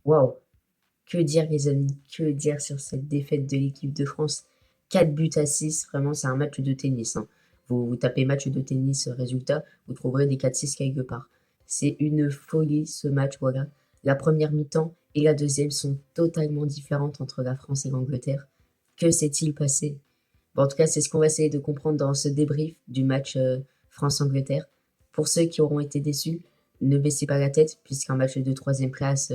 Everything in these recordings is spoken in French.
Waouh! Que dire les amis? Que dire sur cette défaite de l'équipe de France? 4 buts à 6, vraiment c'est un match de tennis, hein. Vous tapez match de tennis, résultat, vous trouverez des 4-6 quelque part. C'est une folie ce match, voilà. La première mi-temps et la deuxième sont totalement différentes entre la France et l'Angleterre. Que s'est-il passé? Bon, en tout cas, c'est ce qu'on va essayer de comprendre dans ce débrief du match, France-Angleterre. Pour ceux qui auront été déçus, ne baissez pas la tête puisqu'un match de troisième classe,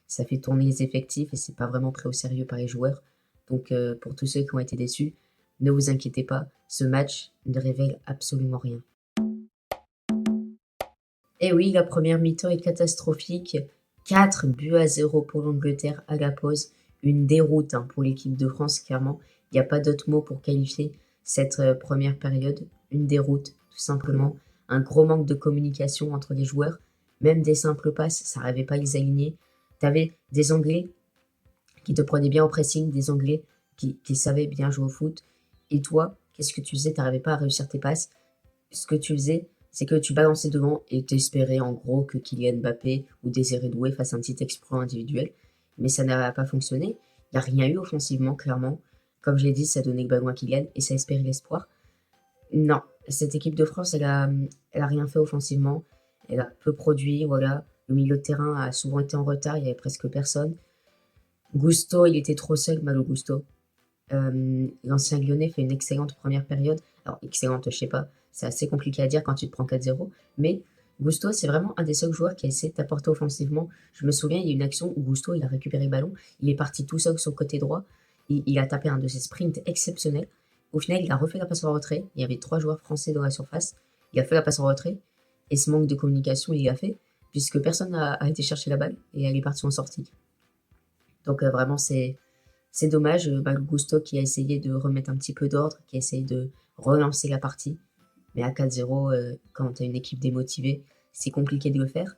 ça fait tourner les effectifs et c'est pas vraiment pris au sérieux par les joueurs. Donc, pour tous ceux qui ont été déçus, ne vous inquiétez pas, ce match ne révèle absolument rien. Et oui, la première mi-temps est catastrophique. 4 buts à 0 pour l'Angleterre à la pause. Une déroute, hein, pour l'équipe de France, clairement. Il n'y a pas d'autre mot pour qualifier cette première période. Une déroute, tout simplement. Un gros manque de communication entre les joueurs. Même des simples passes, ça n'arrivait pas à les aligner. Tu avais des Anglais qui te prenaient bien au pressing, des Anglais qui savaient bien jouer au foot. Et toi, qu'est-ce que tu faisais? Tu n'arrivais pas à réussir tes passes. Ce que tu faisais, c'est que tu balançais devant et t'espérais en gros que Kylian Mbappé ou Désiré Doué fassent un petit exploit individuel. Mais ça n'a pas fonctionné. Il n'y a rien eu offensivement, clairement. Comme je l'ai dit, ça donnait le ballon à Kylian et ça espérait l'espoir. Non, cette équipe de France, elle a rien fait offensivement. Elle a peu produit, voilà. Le milieu de terrain a souvent été en retard, il y avait presque personne. Gusto, il était trop seul, Malo Gusto. L'ancien Lyonnais fait une excellente première période. Alors, excellente, je sais pas, c'est assez compliqué à dire quand tu te prends 4-0, mais Gusto, c'est vraiment un des seuls joueurs qui a essayé de t'apporter offensivement. Je me souviens, il y a une action où Gusto, il a récupéré le ballon, il est parti tout seul sur le côté droit, il a tapé un de ses sprints exceptionnels. Au final, il a refait la passe en retrait. Il y avait 3 joueurs français dans la surface. Il a fait la passe en retrait, et ce manque de communication, il l'a fait, puisque personne n'a été chercher la balle, et elle est partie en sortie. Donc, vraiment, c'est dommage, Malo Gusto qui a essayé de remettre un petit peu d'ordre, qui a essayé de relancer la partie. Mais à 4-0, quand tu as une équipe démotivée, c'est compliqué de le faire.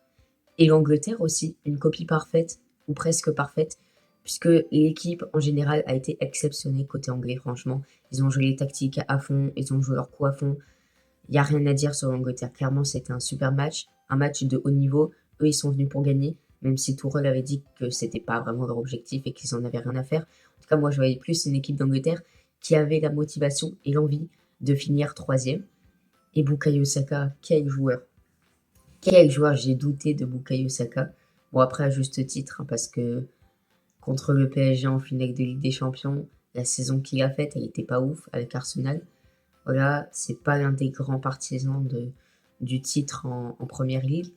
Et l'Angleterre aussi, une copie parfaite, ou presque parfaite, puisque l'équipe en général a été exceptionnelle côté anglais, franchement. Ils ont joué les tactiques à fond, ils ont joué leur coup à fond. Il n'y a rien à dire sur l'Angleterre. Clairement, c'était un super match, un match de haut niveau. Eux, ils sont venus pour gagner, même si Tourelle avait dit que c'était pas vraiment leur objectif et qu'ils en avaient rien à faire. En tout cas, moi, je voyais plus une équipe d'Angleterre qui avait la motivation et l'envie de finir troisième. Et Bukayo Saka, quel joueur! Quel joueur! J'ai douté de Bukayo Saka. Bon, après, à juste titre, hein, parce que contre le PSG en finale de Ligue des Champions, la saison qu'il a faite, elle était pas ouf avec Arsenal. Voilà, c'est pas l'un des grands partisans du titre en première ligue.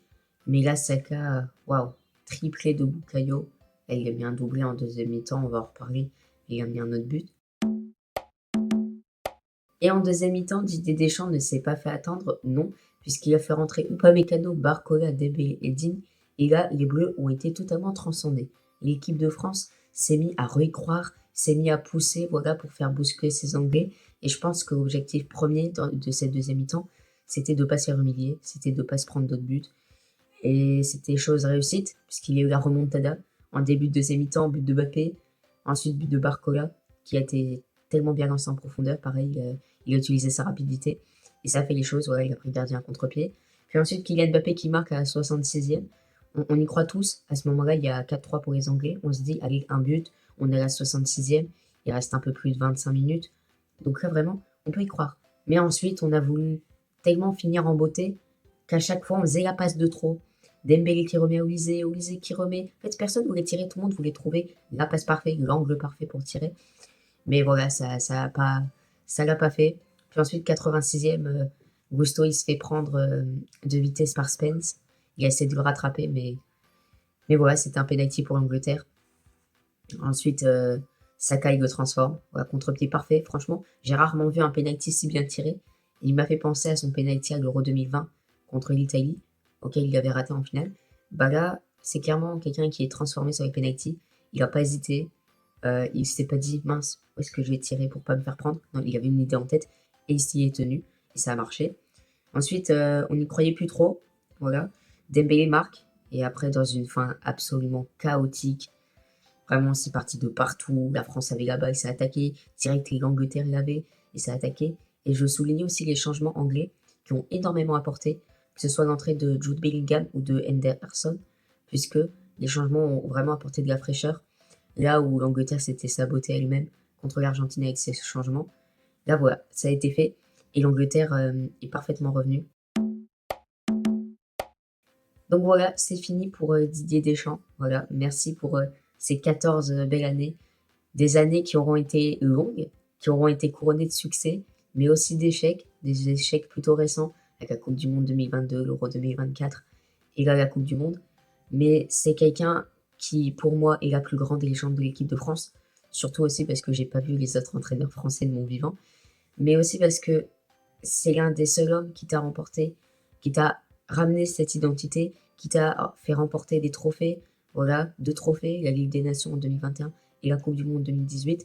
Mais là, Saka, waouh, triplé de Bukayo. Là, il a mis un doublé en deuxième mi-temps, on va en reparler. Il a mis un autre but. Et en deuxième mi-temps, Didier Deschamps ne s'est pas fait attendre, non, puisqu'il a fait rentrer Upamecano, Barcola, Dembélé et Digne. Et là, les Bleus ont été totalement transcendés. L'équipe de France s'est mis à recroire, s'est mis à pousser, voilà, pour faire bousculer ces Anglais. Et je pense que l'objectif premier de cette deuxième mi-temps, c'était de ne pas se faire humilier, c'était de ne pas se prendre d'autres buts. Et c'était chose réussite, puisqu'il y a eu la remontada en début de deuxième mi-temps, but de Mbappé, ensuite but de Barcola, qui a été tellement bien lancé en profondeur, pareil, il a utilisé sa rapidité, et ça a fait les choses, voilà, il a pris le gardien à contre-pied. Puis ensuite, Kylian Mbappé qui marque à la 66e, on y croit tous, à ce moment-là, il y a 4-3 pour les Anglais, on se dit, allez, un but, on est à la 66e, il reste un peu plus de 25 minutes, donc là, vraiment, on peut y croire. Mais ensuite, on a voulu tellement finir en beauté qu'à chaque fois, on faisait la passe de trop. Dembélé qui remet à Olysée, Olysée qui remet. En fait, personne voulait tirer, tout le monde voulait trouver la passe parfaite, l'angle parfait pour tirer. Mais voilà, ça l'a pas fait. Puis ensuite, 86e, Gusto, il se fait prendre de vitesse par Spence. Il a essayé de le rattraper, mais voilà, c'était un penalty pour l'Angleterre. Ensuite, Saka, il le transforme. Voilà, contre-pied parfait. Franchement, j'ai rarement vu un penalty si bien tiré. Il m'a fait penser à son penalty à l'Euro 2020 contre l'Italie, auquel il avait raté en finale. Bah là, c'est clairement quelqu'un qui est transformé sur les penalty. Il n'a pas hésité. Il s'est pas dit, mince, où est-ce que je vais tirer pour pas me faire prendre? Non, il avait une idée en tête et il s'y est tenu. Et ça a marché. Ensuite, on n'y croyait plus trop. Voilà. Dembélé marque. Et après, dans une fin absolument chaotique, vraiment, c'est parti de partout. La France avait la balle, s'est attaqué. Direct, l'Angleterre l'avait et s'est attaqué. Et je soulignais aussi les changements anglais qui ont énormément apporté, que ce soit l'entrée de Jude Bellingham ou de Henderson, puisque Les changements ont vraiment apporté de la fraîcheur. Là où l'Angleterre s'était sabotée elle-même contre l'Argentine avec ses changements, là voilà, ça a été fait et l'Angleterre est parfaitement revenue. Donc voilà, c'est fini pour Didier Deschamps. Voilà, merci pour ces 14 belles années. Des années qui auront été longues, qui auront été couronnées de succès, mais aussi d'échecs, des échecs plutôt récents, avec la Coupe du Monde 2022, l'Euro 2024 et là la Coupe du Monde. Mais c'est quelqu'un qui, pour moi, est la plus grande légende de l'équipe de France. Surtout aussi parce que j'ai pas vu les autres entraîneurs français de mon vivant, mais aussi parce que c'est l'un des seuls hommes qui t'a remporté, qui t'a ramené cette identité, qui t'a fait remporter des trophées. Voilà, 2 trophées, la Ligue des Nations en 2021 et la Coupe du Monde 2018.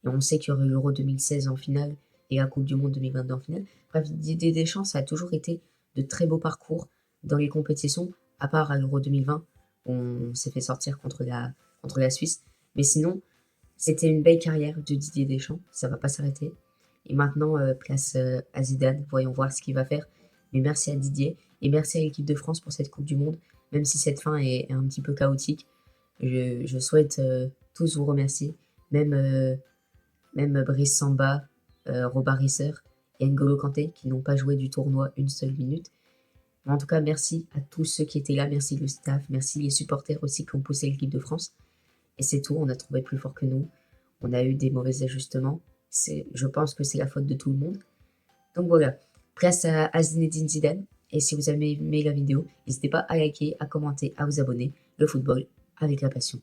Et on sait qu'il y aurait l'Euro 2016 en finale et la Coupe du Monde 2022 en finale. Bref, Didier Deschamps, ça a toujours été de très beaux parcours dans les compétitions, à part à l'Euro 2020, où on s'est fait sortir contre la Suisse. Mais sinon, c'était une belle carrière de Didier Deschamps, ça va pas s'arrêter. Et maintenant, place à Zidane, voyons voir ce qu'il va faire. Mais merci à Didier et merci à l'équipe de France pour cette Coupe du Monde, même si cette fin est un petit peu chaotique. Je souhaite tous vous remercier, même, même Brice Samba, Robert Risser et N'Golo Kanté qui n'ont pas joué du tournoi une seule minute. Mais en tout cas, merci à tous ceux qui étaient là, merci le staff, merci les supporters aussi qui ont poussé l'équipe de France. Et c'est tout, on a trouvé plus fort que nous. On a eu des mauvais ajustements. Je pense que c'est la faute de tout le monde. Donc voilà, place à Zinedine Zidane. Et si vous avez aimé la vidéo, n'hésitez pas à liker, à commenter, à vous abonner. Le football avec la passion.